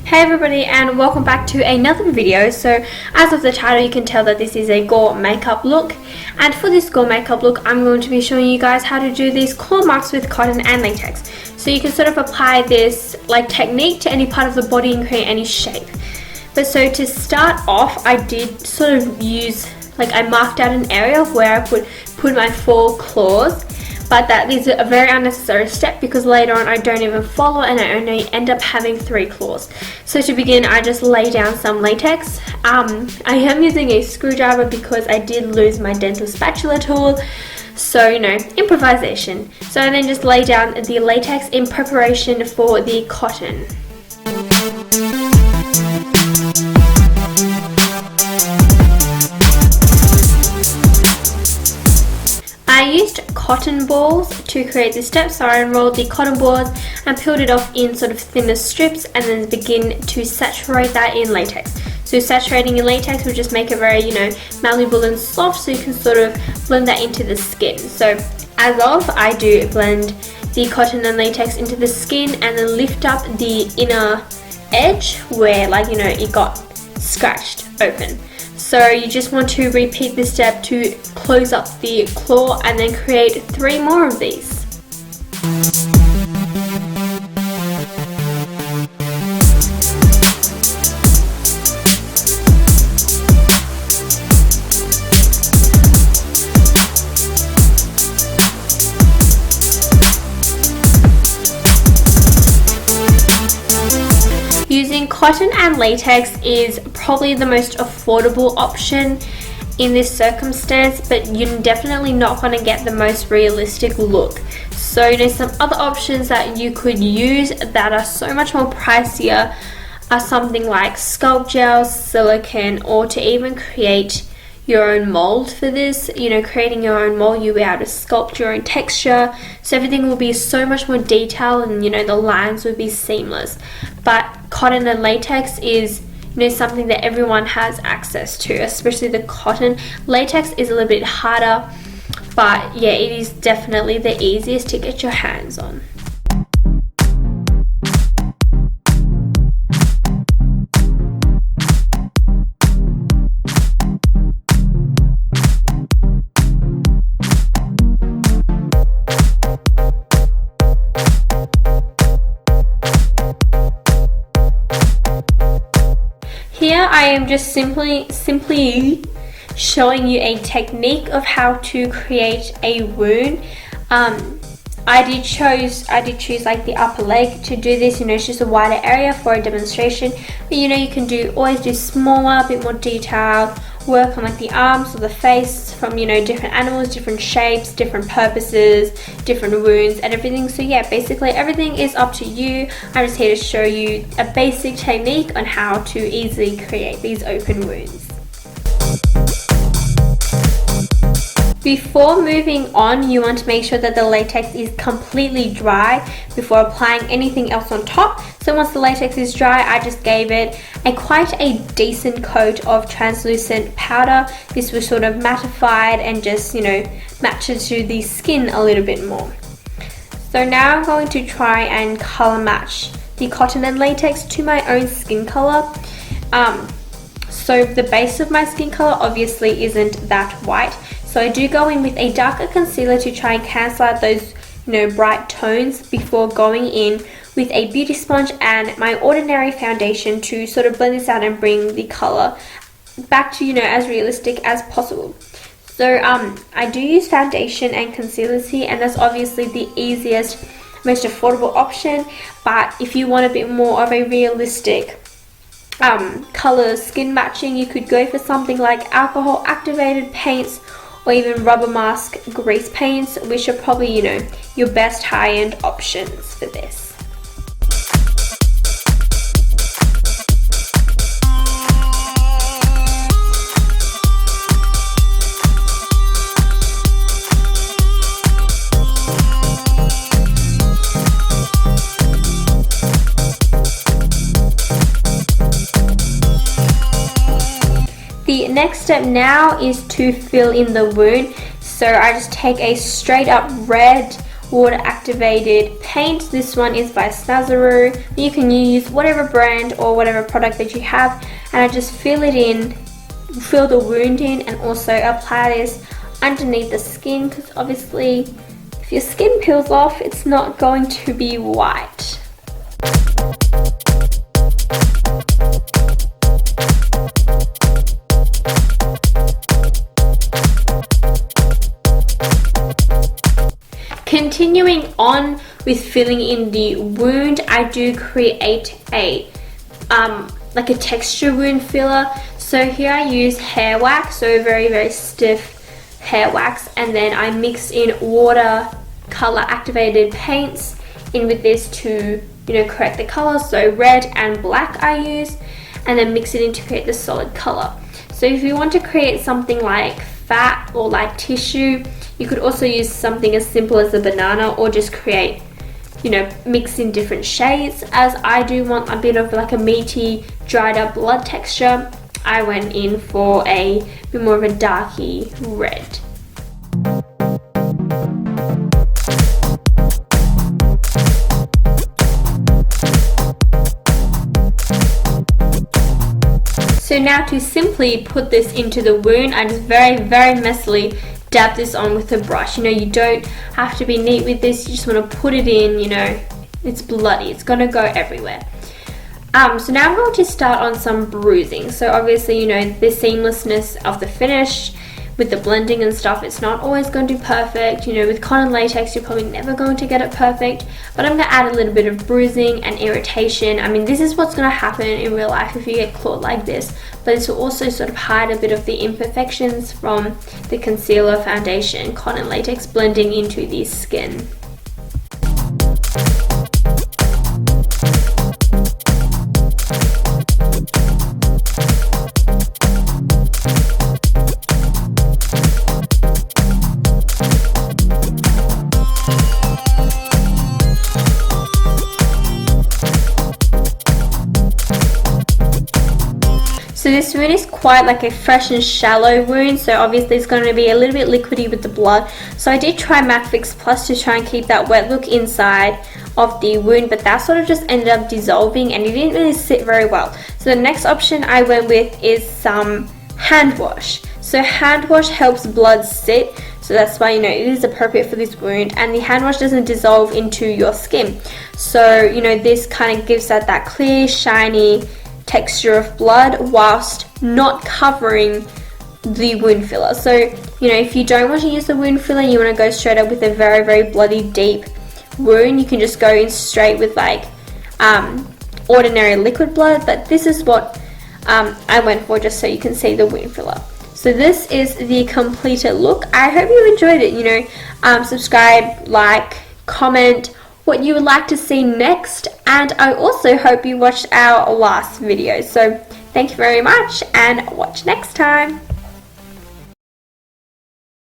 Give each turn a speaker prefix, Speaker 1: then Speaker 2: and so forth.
Speaker 1: Hey everybody, and welcome back to another video. So as of the title, you can tell that this is a gore makeup look, and for this gore makeup look I'm going to be showing you guys how to do these claw marks with cotton and latex. So you can sort of apply this technique to any part of the body and create any shape. But so to start off, I did sort of use, I marked out an area where I put my 4 claws. But that is a very unnecessary step because later on I don't even follow and I only end up having 3 claws. So to begin, I just lay down some latex. I am using a screwdriver because I did lose my dental spatula tool. So, improvisation. So I then just lay down the latex in preparation for the cotton. I used cotton balls to create this step, so I unrolled the cotton balls and peeled it off in sort of thinner strips and then begin to saturate that in latex. So saturating in latex will just make it very, malleable and soft, so you can sort of blend that into the skin. So I do blend the cotton and latex into the skin and then lift up the inner edge where it got scratched open. So you just want to repeat this step to close up the claw and then create 3 more of these. Using cotton and latex is probably the most affordable option in this circumstance, but you're definitely not going to get the most realistic look. So some other options that you could use that are so much more pricier are something like sculpt gel, silicone, or to even create your own mold for this. Creating your own mold, you'll be able to sculpt your own texture, so everything will be so much more detailed and the lines will be seamless. But cotton and latex is something that everyone has access to, especially the cotton. Latex is a little bit harder, but yeah, it is definitely the easiest to get your hands on. Here I am just simply showing you a technique of how to create a wound. I did choose the upper leg to do this. It's just a wider area for a demonstration. But you can always do smaller, a bit more detailed work on the arms or the face from different animals, different shapes, different purposes, different wounds and everything. So yeah, basically everything is up to you. I'm just here to show you a basic technique on how to easily create these open wounds. Before moving on, you want to make sure that the latex is completely dry before applying anything else on top. So once the latex is dry, I just gave it quite a decent coat of translucent powder. This was sort of mattified and just, matches to the skin a little bit more. So now I'm going to try and color match the cotton and latex to my own skin color. So the base of my skin color obviously isn't that white. So I do go in with a darker concealer to try and cancel out those, bright tones before going in with a beauty sponge and my ordinary foundation to sort of blend this out and bring the color back to, as realistic as possible. So I do use foundation and concealer here, and that's obviously the easiest, most affordable option. But if you want a bit more of a realistic color skin matching, you could go for something like alcohol activated paints or even rubber mask grease paints, which are probably, your best high-end options for this. The next step now is to fill in the wound. So I just take a straight up red water activated paint. This one is by Snazaroo. You can use whatever brand or whatever product that you have, and I just fill the wound in, and also apply this underneath the skin, because obviously if your skin peels off, it's not going to be white. Continuing on with filling in the wound, I do create a like a texture wound filler. So here I use hair wax, so very stiff hair wax, and then I mix in watercolor activated paints in with this to, you know, correct the color. So red and black I use, and then mix it in to create the solid color. So if you want to create something like fat or like tissue, you could also use something as simple as a banana, or just create, you know, mix in different shades. As I do want a bit of like a meaty, dried up blood texture, I went in for a bit more of a darky red. So now to simply put this into the wound, I just very messily dab this on with a brush. You know, you don't have to be neat with this, you just want to put it in, you know, it's bloody, it's gonna go everywhere. So now I'm going to start on some bruising. So obviously, you know, the seamlessness of the finish with the blending and stuff, it's not always going to be perfect. You know, with cotton latex, you're probably never going to get it perfect, but I'm going to add a little bit of bruising and irritation. I mean, this is what's going to happen in real life if you get clawed like this, but this will also sort of hide a bit of the imperfections from the concealer, foundation, cotton latex blending into the skin. So this wound is quite like a fresh and shallow wound, so obviously it's going to be a little bit liquidy with the blood. So I did try MAC Fix Plus to try and keep that wet look inside of the wound, but that sort of just ended up dissolving and it didn't really sit very well. So the next option I went with is some hand wash. So hand wash helps blood sit, so that's why, you know, it is appropriate for this wound, and the hand wash doesn't dissolve into your skin. So, you know, this kind of gives that clear, shiny texture of blood whilst not covering the wound filler. So, you know, if you don't want to use the wound filler, you want to go straight up with a very bloody deep wound, you can just go in straight with like ordinary liquid blood, but this is what I went for, just so you can see the wound filler. So this is the completed look. I hope you enjoyed it. You know, subscribe, like, comment what you would like to see next, and I also hope you watched our last video. So thank you very much, and watch next time.